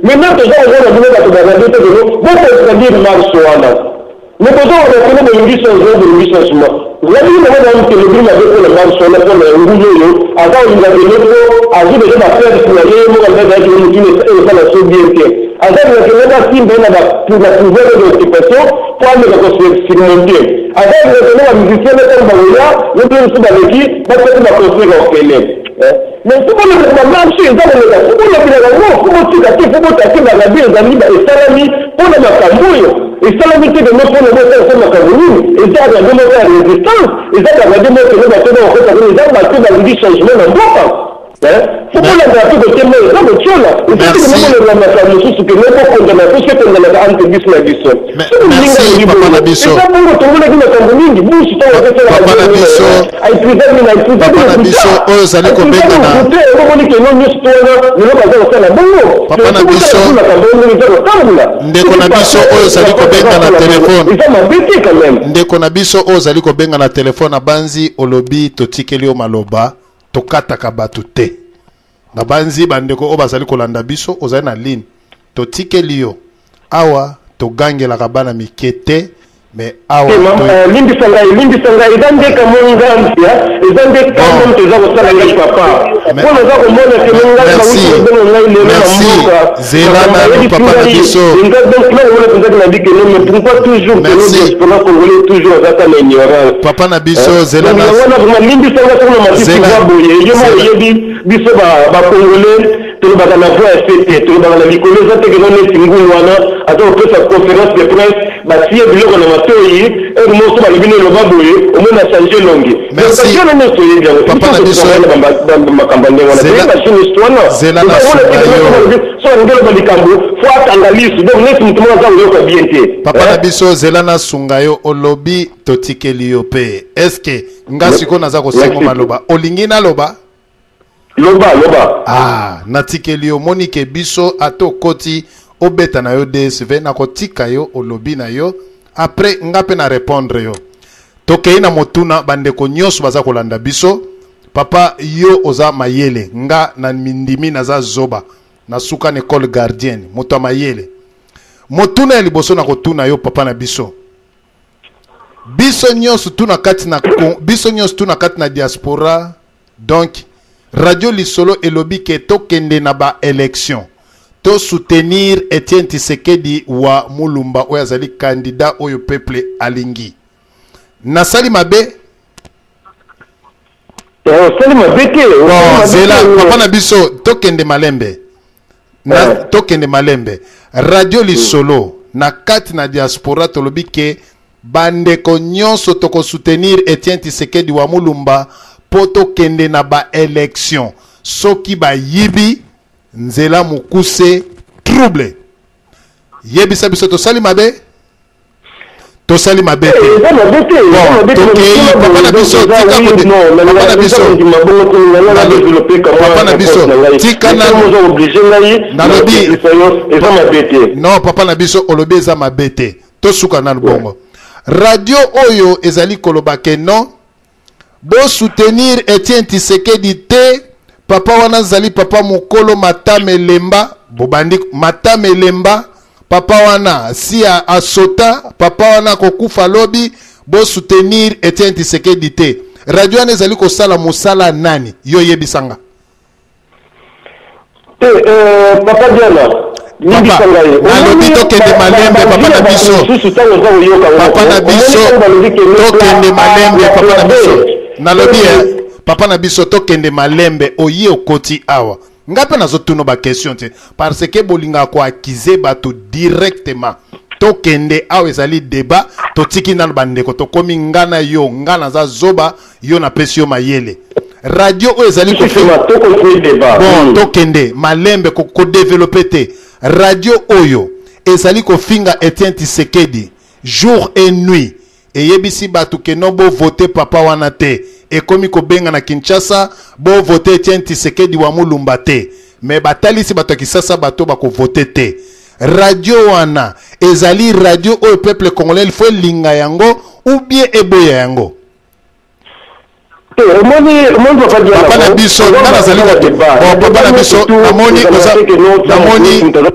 mais même que gens ont besoin de nous beaucoup dire marche mais besoin de nous de changement la vie de le bruit avec le marche pour le avant il y avait l'autre à dire de faire pour la sobriété avant il y avait pour la trouver de l'occupation pour le surmonter avant il y avait la musicien comme Baouya le bien sous avec qui parce que la construire au Kenya mais tout le monde marche dans le comment tu as fait pour la vie des amis et salami pour la macambouille et salamité de notre pour la Cameroun et ça a démontré la résistance et ça a démontré que nous avons fait les gens battus dans le changement dans le faut pas la gratuité de témoin ça me tue là et c'est que nous la massage que nous pas condamner tout ce qu'on a entre bis la biso merci papa Nabiso ça pour tout le monde qui est Cameroun bouche toi on fait la papa Nabiso ai président papa Nabiso oyo zali ko benga na papa Nabiso ndeko Nabiso oyo zali ko benga na telefone ndeko Nabiso oyo zali ko benga na telefone na banzi olobi totikeli o maloba tokataka batu te na banzi bandeko o bazali kolanda biso ozali na ligne totikeli yo awa togangelaka bana mikete mais awa lindi sanga izande kamonga izande kamon te zako sala ngai papa bona zako mona ke monga na wuti beno ngai le na Zelana papa na biso donc là on peut dire que non mais pourquoi toujours que nous pour congolais toujours zaka na ignorance papa na biso Zelana on lindi sanga ko na matiti wa boye yo mo yebi biso ba congolais to ba na voix FT to ba na likolo za te que non est ngulu wana ato ko sa conférence de presse ba tie biloko na matoyi et mo so ba libine lo ba boye o mo na changer longue merci papa na biso ba kambande wana c'est une histoire Zelana so ngelo ba likambo faut atangalisu donc nesi mutu mo za yo ka bien te papa na biso Zelana Sungayo olobi totikeli yo pe est-ce que ngasi ko naza ko sengo maloba olingi na loba ah natikeli yo monike biso ato koti obeta na yo DSV na kotika yo olobi na yo après ngape na répondre yo tokei na motuna bandeko nyonso baza kolanda biso papa yo oza mayele nga na mindimi naza zoba na suka na école gardienne moto mayele motuna ya liboso na kotuna yo papa na biso biso nyonso tuna kati na diaspora donc Radio Lisolo elobi ke tokende na ba élection to soutenir Etienne Tshisekedi wa Mulumba oyo azali candidat oyo peuple alingi nasali mabe zela papa na biso tokende malembe tokende malembe Radio Lisolo na kati na diaspora tolobi ke bandeko nyonso toko soutenir Etienne Tshisekedi wa Mulumba poto kende na ba élection soki ba yibi nzela mukuse trouble yebi sabiso to sali mabe papa na biso tika non papa na biso olobi eza mabete to suka na bongo radio oyo ezali koloba ke non Bo soutenir Etienne Tshisekedi te. Papa wana zali papa mokolo Matame Lemba. Bobandi Matame Lemba. Papa wana si a sota. Papa wana kokufa lobi. Bo soutenir Etienne Tshisekedi te. Radio wana zali ko sala musala nani. Yo yebisanga. Papa Diana. Papa, nalobi tokende malembe papa na biso. Papa na biso tokende malembe papa na biso. Nalobi papa na biso tokende malembe oye okoti awa. Ngape nazotuno ba question te parce que bolinga ko accuser bato directement. Tokende awa ezali débat totiki na bandeko tokomi ngana yo ngana za zoba yo na pesio mayele. Radio o ezali ko bon tokende malembe ko développer te. Radio Oyo ezali ko finga Etienne Tshisekedi jour et nuit et yebisi batu ke no bo voter papa wana te et komi ko benga na Kinshasa bo voter Etienne Tshisekedi wa mulumba te mais batali si batu kisasa bato ba ko voter te. Radio wana ezali radio au peuple congolais il faut linga yango ou bien eboya yango. Papa na biso ngana zali ko papa na biso namoni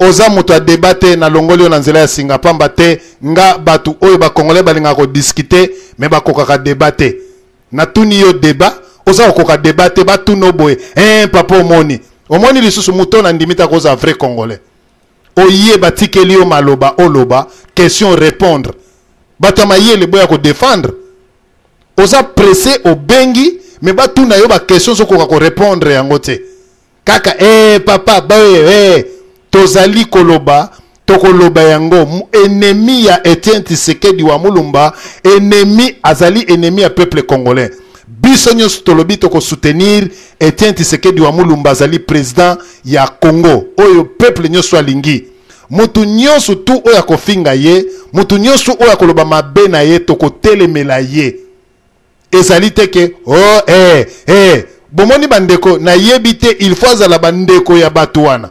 oza muto a débattre na longoli na nzela ya singa pamba te nga batu oyo ba congolais balinga ko discuter mais ba kokaka débattre na tuni yo débat oza koka débattre ba tuno boye papa omoni lisusu muto na ndimita ko za vrai congolais oye batikeli yo maloba oloba question répondre batama yele boya ko défendre oza pressé au bengi mais ba tuna yo ba question so ko répondre yango te kaka papa tozali koloba tokoloba yango ennemi ya Etienne Tshisekedi wa mulumba ennemi azali ennemi ya peuple congolais biso nyonso tolobi toko soutenir Etienne Tshisekedi wa mulumba azali président ya Congo oyo peuple nyonso alingi mutu nyonso tu oya kofinga ye mutu nyonso oya koloba mabe na ye toko telemela ye ezali teke bomoni bandeko na yebite il faut azala bandeko ya batu wana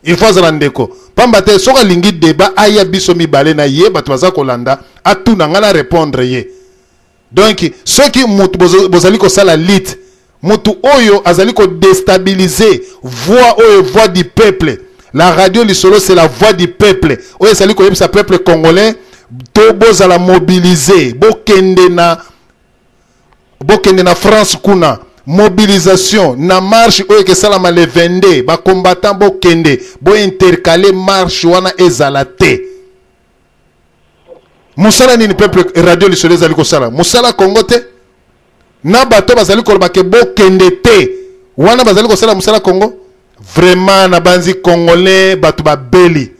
il faut azala ndeko pamba te soka lingi débat aya biso mibale na ye batu baza kolanda atuna ngana répondre ye donc soki mutu bozali ko sala lit mutu oyo azali ko déstabiliser voix du peuple. La radio lisolo c'est la voix du peuple oyo ezali ko yebisa peuple congolais to bozala mobiliser bokende na France kuna mobilisation na marche oyo ke salama le 22 ba combattant bokende bo intercaler marche wana ezala te musala nini peuple radio lisolo ezali ko sala musala Congo te na bato bazali ko ba ke bokende te wana bazali ko sala musala Congo vraiment na banzi congolais bato ba beli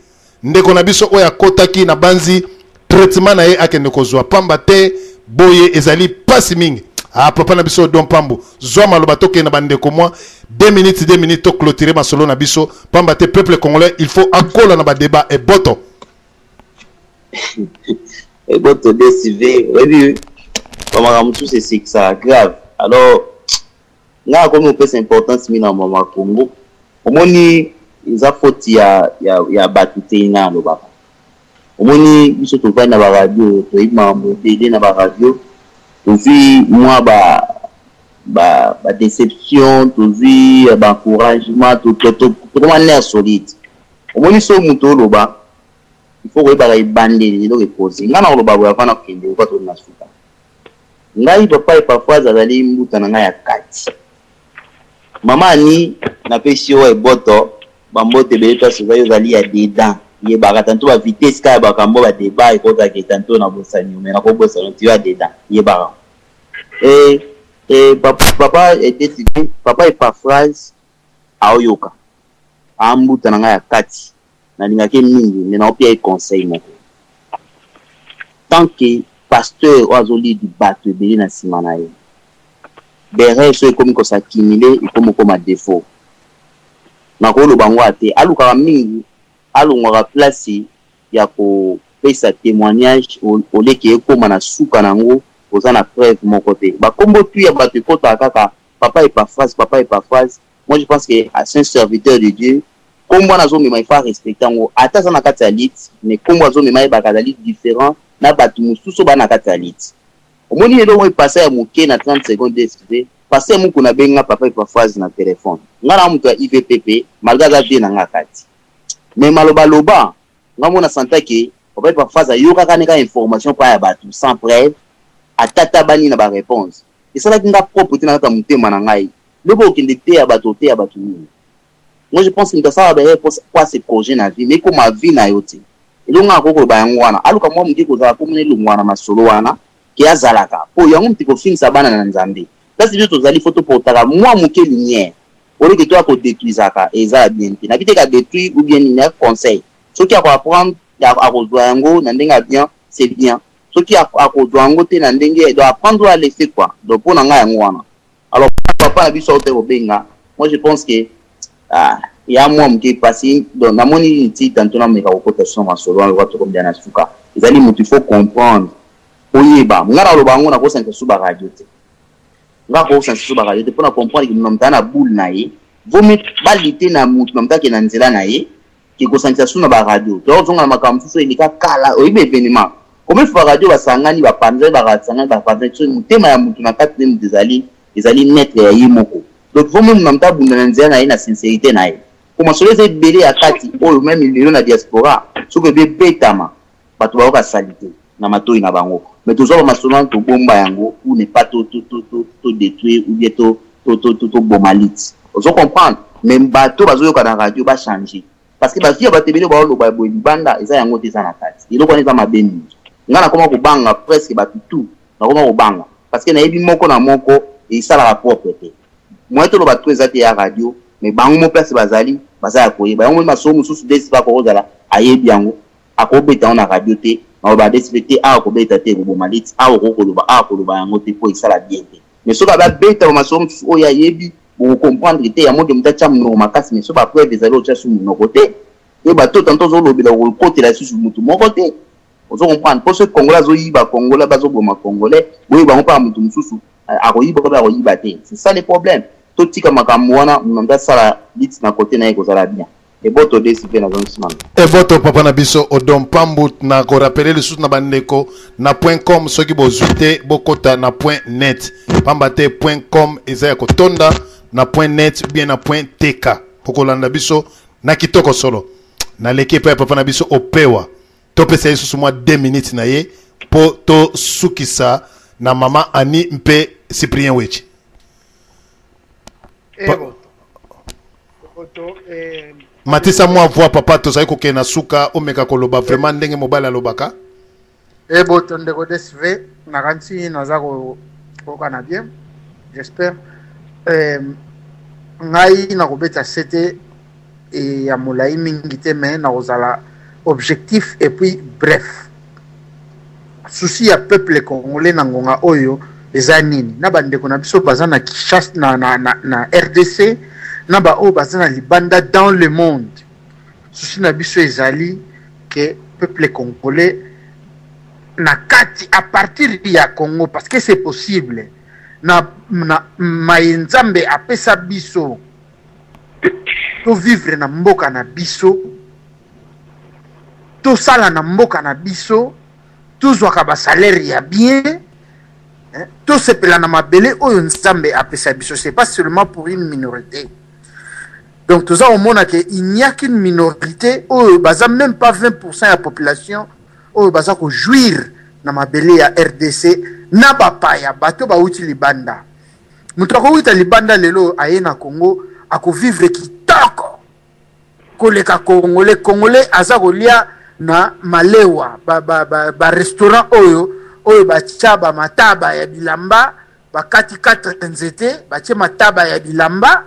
ndeko na biso oya kotaki na banzi traitement na ye akende kozwa pamba te boye ezali pasi mingi. Papa na biso don pambo zwa maloba toke na bandeko moi 2 minutes to clôturer ma solo na biso pamba te peuple congolais il faut akola na ba débat et boto décider oui comme tout c'est ça grave alors là comme on peut c'est important si na mama Congo omoni ils a faute ya batute na lo baba omoni biso to va na ba radio to imambo dede na ba radio aussi moi ba déception aussi ba encouragement tout comment l'air solide omoni so muto loba il faut que ba ibande donc reposer ngana loba ba fana kende ko to na suka ngai papa parfois azali mbuta na ngai ya kati mama ni na pesio e boto bambote beleta soza yo zali ya dedans ye ba tanto ba vitesse ka ba kambo ba débat e ko ta ke tanto na bosani mais na ko bosani tu ya dedans ye ba papa était papa et pas phrase aoyoka ambuta na ya kati na lingake mingi mais na opia conseil moko tant que pasteur oazoli du bateau belé na simana ye derrière so comme ko s'accumuler et comme à défaut na ko lo bango ate aluka mingi alungwa place ya ko pesa témoignage au leke ekoma na suka nango oza na preuve mon côté ba kombo tu ya bato kota kaka papa et pas phrase moi je pense que c'est un serviteur de Dieu comme moi nazo mema il faut respecter ngo ata ça na kati ya lit mais comme moi nazo mema ba kata lit différent na bato mususu ba na kati ya lit omoni elo moi passer ya moke na 30 secondes DSV passer mu kuna benga papa pa phase na téléphone ngana mutu ya IVPP malgré za bien nga kati mais maloba loba ngamona santa ke papa pa phase yo kaka neka information pa ya batu sans preuve atata bani na ba réponse et ça la kinga propreté na ta mutema na ngai lebo kende te ya batu moi je pense que ça va réponse quoi ces projets na vie mais comme ma vie na yote elonga akoko ba yangwana aluka mwa muti ko za ko mune lungwana masolo wana ki azalaka po yango muti ko finisa bana na nzambe là c'est juste tozali photo portaka mwa muke lumière ole que toi ko détruisaka eza bien te na bite ka détruire ou bien ni conseil ce qui a ko apprendre à ko yango na ndenga bien c'est bien ce qui a ko yango te na ndenge doit apprendre à laisser quoi donc pour nga yango wana alors papa na biso te obenga moi je pense que il y a moi qui est passé dans la monité tantôt na meka kokotation masolo on va trop bien na suka ezali mutu il faut comprendre oyeba ngara lo bango na ko senka suba radio te ngara ko senka suba radio te pour comprendre que nous mtana boule na ye vomi balité na mutu mtaka na nzela na ye ki ko senka suna ba radio to zonga makamfu so ilika kala oyibe événement comme fa radio basangani ba panze ba ratsanga ba panze so mutema ya mutu na kati de ezali net ya yimoko donc vomi mtaka bunda na nzela na ye na sincérité na ye comment cela est belé à kati ou même millions na diaspora ce que be betama bato ba ka salite na matoi na bango mais toujours masolo to bomba yango ou ne pas to détruire ou bien to bomalit on comprendre même bato bazo yoka na radio ba changer parce que ba fia ba tebele ba lo ba bo banda eza yango te sana kati ilo ko neza mabeni ngana koma ko banga presque ba tout na koma ko banga parce que na yebi moko na moko et ça la propreté moi to lo ba to ezate ya radio mais bango mo place bazali bazaya koyeba yango maso mususu desi ba ko zala ayebi yango akobeta na radio te na ba desipete akobeta te bo maliti akokoloba yango te po isala bien te mais soka ba beta maso mususu oya yebi bo comprendre te ya mode mutacha mu makasi mais so ba preuve ezali ocha su mu côté et ba to tanto zo lobela ko côté la su mutu mo côté on se comprendre pour ce congolais zo yiba congolais bazo boma congolais boye ba mpa mutu mususu akoyiba ko ba koyiba te c'est ça le problème tout tika makamwana mnanda sala lit na côté na ekozala bien et boto DSV na zone simana et boto papa na biso odom pambut na ko rappeler le sous na bandeko na .com soki bozute bokota na .net pambate .com ezaya ko tonda na .net bien na .tk pokolanda biso na kitoko solo na l'équipe papa na biso opewa topesa yesu sous moi 2 minutes na ye po to sukisa na mama ani mpe Cyprien Wechi. Matisa moi voix papa to sai ko kena suka omeka koloba vraiment ndenge mobile alobaka boto ndeko DSV na kanti naza ko kana bien j'espère ngai na kobeta sete et ya molai mingi te mais na kozala objectif et puis bref souci ya peuple congolais na ngonga oyo eza nini na bandeko na biso baza na Kinshasa na RDC na ba o baza na libanda dans le monde souci na biso ezali que peuple congolais na kati à partir ya Congo parce que c'est possible na maenzambe apesa biso to vivre na mboka na biso to sala na mboka na biso to zwaka ba salaire ya bien tout ce pela na mabele oyo nzambe apesa biso c'est pas seulement pour une minorité donc tout ça au monde que il n'y a qu'une minorité oyo baza même pas 20% de la population oyo baza ko jouir na mabele ya RDC na bapaya bato ba uti libanda mutu ko uti libanda lelo aye na Congo ako vivre kitoko koleka congolais aza kolia na malewa ba restaurant oyo bachaba mataba ya bilamba bakati 4 nzete bache mataba ya bilamba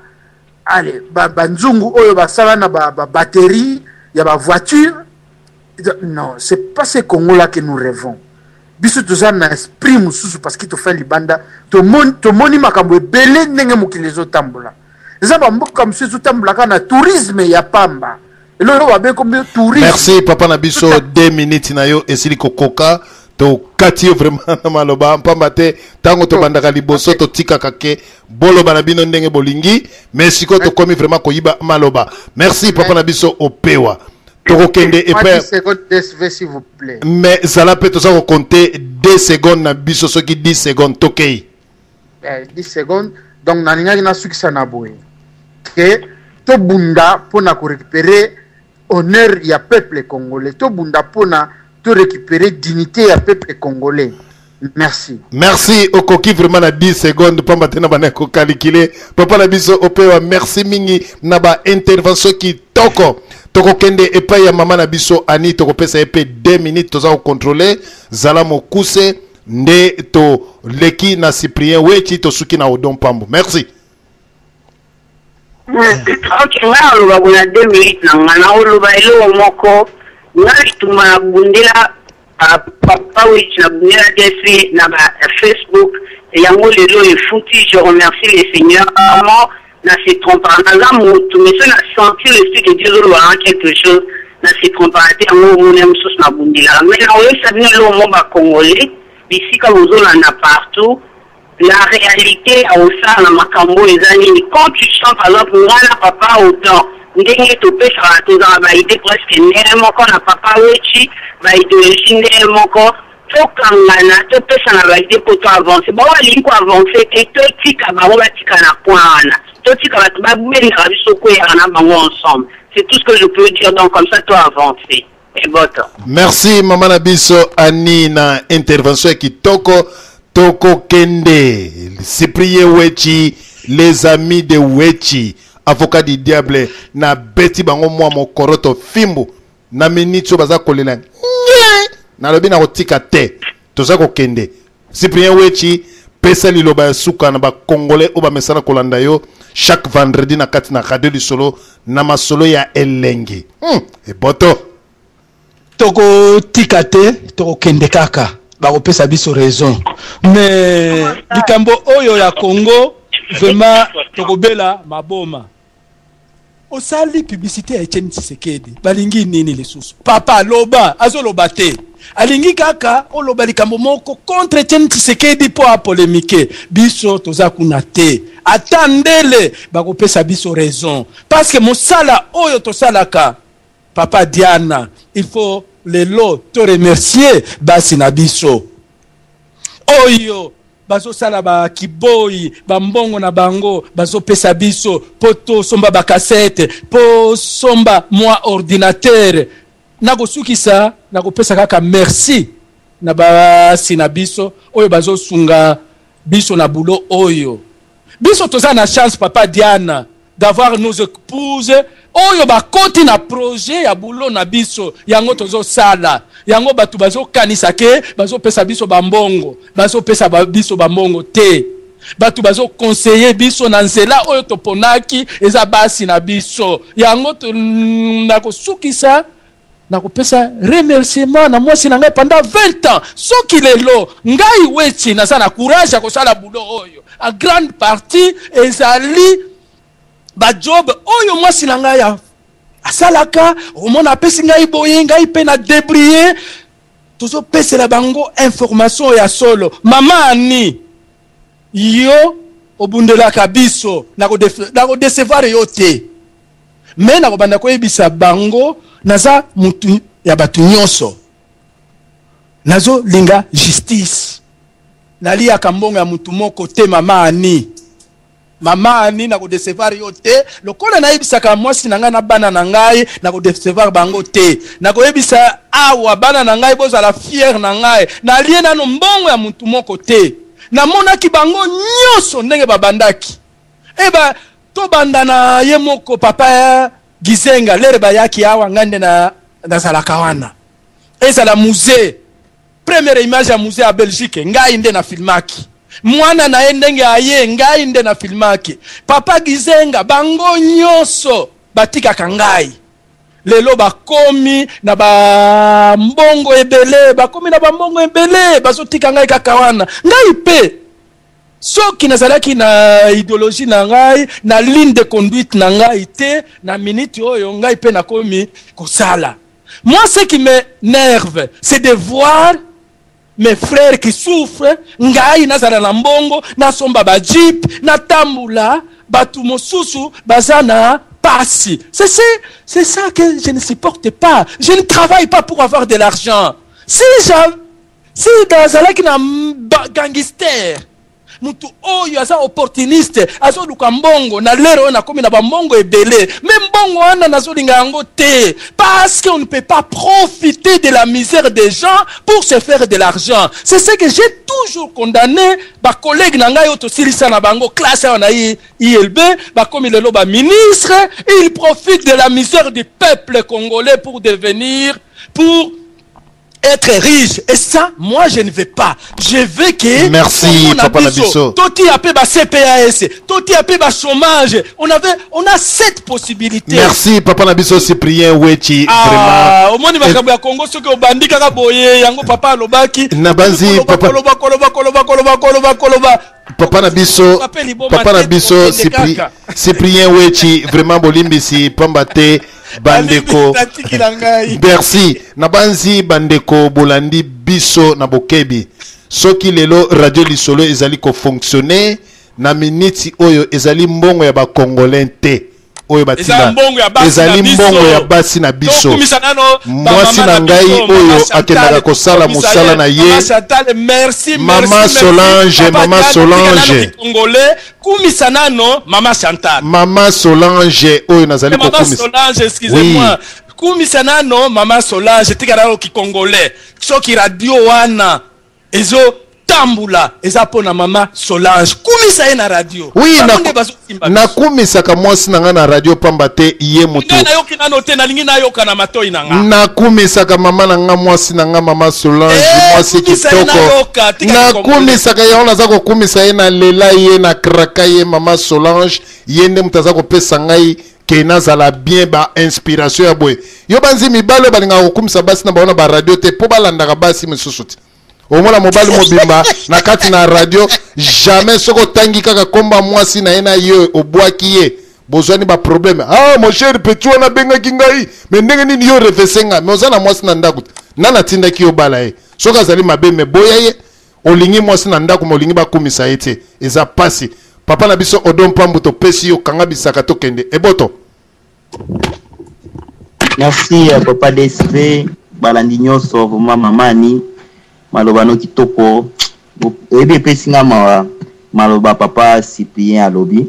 allez banzungu oyo basala na batterie ya ba voiture non c'est pas ce Congo là que nous rêvons biso toza na esprit mususu parce que to fait libanda to moni makambo ebele ndenge mokili zo tambola eza ba mboka mususu tambola kana tourisme ya pamba eloro babe comme tourisme. Merci papa na biso 2 minutes na yo esili kokoka to kati vraiment na maloba pambate tango to bandaka liboso to tika kake boloba na bino ndenge bolingi mais siko to komi vraiment koyiba maloba merci papa na biso opewa to kokende et puis s'il vous plaît mais ça la peut to ça compter 2 secondes na biso soki 10 secondes tokei. 10 secondes. Donc nalinga na succès na boy. Que to bunda pona ko récupérer honneur ya peuple congolais. To bunda pona to récupérer dignité ya peuple congolais. Merci. Merci okoki vraiment na 10 secondes pamba tena bana ko calculer. Papa na biso opewa merci mingi na ba intervention ki toko. Toko kende epai ya mama na biso ani toko pesa epe 2 minutes toza ko contrôler zala mokuse nde to leki na Cyprien Wechi to suki na Odon Pambo. Merci. Ok, nga oloba kuna 2 minutes na nga na oloba elo moko nga lituma bundela papa Wechi na bundela defi na ba Facebook yango lelo efuti. Je remercie les seigneurs vraiment na se tromper na moto mais ça na sentir le truc de Dieu là quelque chose na se tromper yango mon emsos na bundela mais na oyo sabina lo mo ba congolais bisika ozolanda partout. La réalité a aussi na makambo ezali quand tu chantes par exemple ngana papa autant ndenge to pesa to za ba idée presque némo quand na papa Wechi ba idéologie némo ko to kangana to pesa na ba idée pour to avancer ba wali ko avancer te to tika ba wa tika na kwana to tika ba ba beli na biso ko ya na bango ensemble. C'est tout ce que je peux dire, donc comme ça to avancer. Merci Maman Nabiso Annie na intervention kitoko toko kende Cyprien Wechi les amis de Wechi avocat du diable na beti bango mwa mokoroto fimbu na minitso baza kolela na lobi na kotika te toza ko kende Cyprien Wechi pesa liloba ya suka na ba congolais oba mesana kolanda yo chaque vendredi na kati na radio du solo na masolo ya elengi e boto toko tikate toko kende kaka bakopesa biso raison mais likambo oyo ya Congo vraiment toko bela maboma osali publicité ya Etienne Tshisekedi balingi nini lisusu papa loba azoloba te alingi kaka oloba likambo moko contre Etienne Tshisekedi po a polémique biso toza kuna te attendele bakopesa biso raison parce que mosala oyo tosalaka papa Diana il faut les lots te remercier basi na biso oyo bazo sala ba kiboyi ba mbongo na bango bazo pesa biso poto somba ba cassette po somba moi ordinateur nako sukisa nako pesa kaka merci na basi na biso oyo bazo sunga biso na boulot oyo biso toza na chance papa Diana d'avoir nos épouses oyo bakoti na projet ya boulot na biso yango tozo sala yango batu bazo kanisa ke bazo pesa biso bambongo bazo pesa biso bambongo te batu bazo conseiller biso na nzela oyo toponaki eza basi na biso yango nako sukisa nako pesa remerciement na mwasi na ngai pendant 20 ans soki lelo ngai Wechi na sana courage ya kosala boulot oyo en grande partie ezali ba job oyo mwasi na ngai asalaka omona pesi ngai boye ngai pe na débrier tozo pesela bango information ya solo mama ani yo obundelaka biso na ko décevoir yo te mais na ko banda ko ebisa bango naza mutu ya batu nyonso nazo linga justice nalia kambongo ya mutu moko te mama ani na ko décevoir yo te lokola na yebisaka mwasi na ngai na bana na ngai na ko décevoir bango te na ko yebisa awa bana na ngai bozala fier na ngai na lie nano mbongo ya mutu moko te na monaki bango nyonso ndenge babandaki eba to banda na ye moko papa Gizenga lere bayaki awa ngande na salaka wana ezala musée première image ya musée à Belgique ngai nde na filmaki mwana na ndenge aye ngai nde na filmaki papa Gizenga bango nyonso batika kangai lelo bakomi na ba mbongo ebele bakomi na ba mbongo ebele bazotika ngai kaka wana ngai pe soki nazalaki na idéologie na ngai na ligne de conduite na ngai te na minute oyo ngai pe nakomi kosala. Moi ce qui m'énerve c'est de voir mes frères qui souffrent ngai nazala na mbongo na somba ba jeep na tambula batu mosusu bazana pasi. C'est ça que je ne supporte pas. Je ne travaille pas pour avoir de l'argent. si nazalaki na gangster mutu oyo aza opportuniste azoluka mbongo na lero oyo nakomi na bambongo ebele mais mbongo wana nazolinga yango te parce qu'on ne peut pas profiter de la misère des gens pour se faire de l'argent. C'est ce que j'ai toujours condamné bacollègue na ngai oyo tosilisa na bango classe ayo na ILB bakomi lelo baministre, ils profitent de la misère du peuple congolais pour être riche. Et ça, moi, je ne veux pas. Je veux que... Merci, Papa Nabiso. Toti appelé ba CPAS, Toti appelé ba chômage. On a cette possibilité. Merci, Papa Nabiso Cyprien Wechi. Vraiment. Au monde de Congo, ce que bandi kaka boye, yango papa lobaki. Nabanzi, Papa. Papa Nabiso, Cyprien Wechi, vraiment bolimbisi, pambate. Bandeko, merci. Nabanzi bandeko bolandi biso na bokebi. Soki lelo radio lisolo ezali ko fonctionner na miniti oyo ezali mbongo ya ba congolais te. Oyo batina ezali mbongo ya basi na biso. Mwasi na ngai oyo akendaka kosala musala na ye. Mama Solange, Mama Solange. Kumisanano, Mama Chantal. Mama Solange, oyo nazali ko Mama Solange, excusez-moi. Kumisanano, Mama Solange, tikara ki congolais. Soki radio wana, ezo tambula, eza pona Mama Solange. Kumisa na radio. Oui, na kumisa ka mwasi na nga na radio pambate iye mutu. Na yoki na note na lingi na yoka na matoi na nga. Na kumisa ka mama na nga mwasi na nga Mama Solange, mwasi kitoko. Na kumisa ka yaona zako kumisa ye na lela ye na kraka ye Mama Solange, yende mutazako pesa ngai kena zala bien ba inspiration ya boy. Yo banzi mibale balinga kokumisa basi na baona ba radio te po balandaka basi misusuti. Omona mobali mobimba na kati na radio jamais soko tangi kaka komba mwasi na ena yo obwaki ye bozwani ba problème. Ah mon cher petit wana benga kingai mais ndenge nini yo refesenga mais ozana mwasi na ndaku nana tinda ki obala ye soka zali mabe me boya ye olingi mwasi na ndaku molingi ba kumisa ete eza pasi papa na biso odon pambu to pesi yo kanga bisaka to kende eboto. Merci papa DSV balandi nyoso vraiment mamani malobano kitoko ebe pesinga maloba papa Cyprien alobi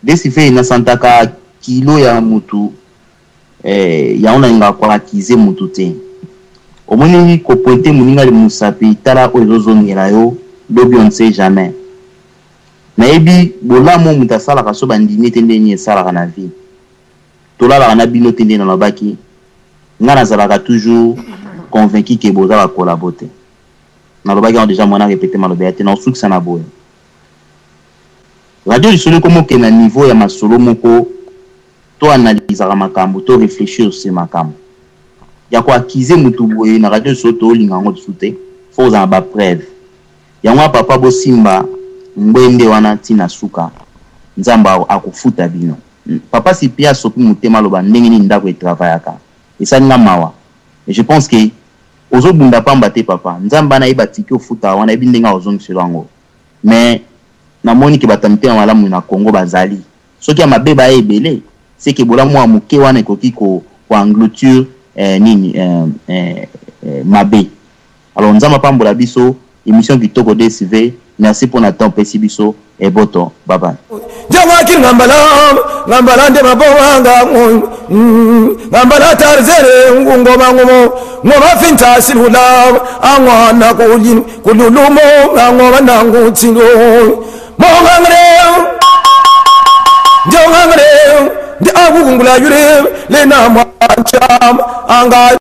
desife na santaka kilo ya mutu ya ona nga kwa kize mutu te omoni ko pointe muninga le musapi tala ozozo ngela yo lobi on sait jamais na ebi bolamo mutasala kaso bandini tende ni sala kana vie tolala kana bino tende na lobaki ngana zalaka toujours convaincu que boza va collaborer. Na lobaki on déjà mona répéter malobété na soukisa na boye. Radio lisolo comme que na niveau ya masolo moko to analyser makambo to réfléchir sur makambo. Ya ko acquiser mutu boye na radio lisolo to linga ngo tsute faut za ba preuve. Ya ngwa papa bo simba ngwende wana tina suka nzamba akufuta bino. Papa si pia sopi mutema loba ndenge ni ndako e travaillaka. Et ça nga mawa. Et je pense que ozo bunda pamba te papa nzamba na ibatiki ofuta wana ebindenga ozongi selwango mais na moni ke batamite na malamu na Congo bazali soki ya mabeba ebele c'est que bola mwa muke wana ekoki ko engloutir nini mabe alors nzamba pambola biso émission kitoko DSV merci pour notre temps pesi biso et boto baba jawa kin ngambala nde mabowanga ngambala tarzere ngoma ngoma finta silula angwana kululumo ngoma nangu tsingo mongangre ndi agungula yure lena mwancham anga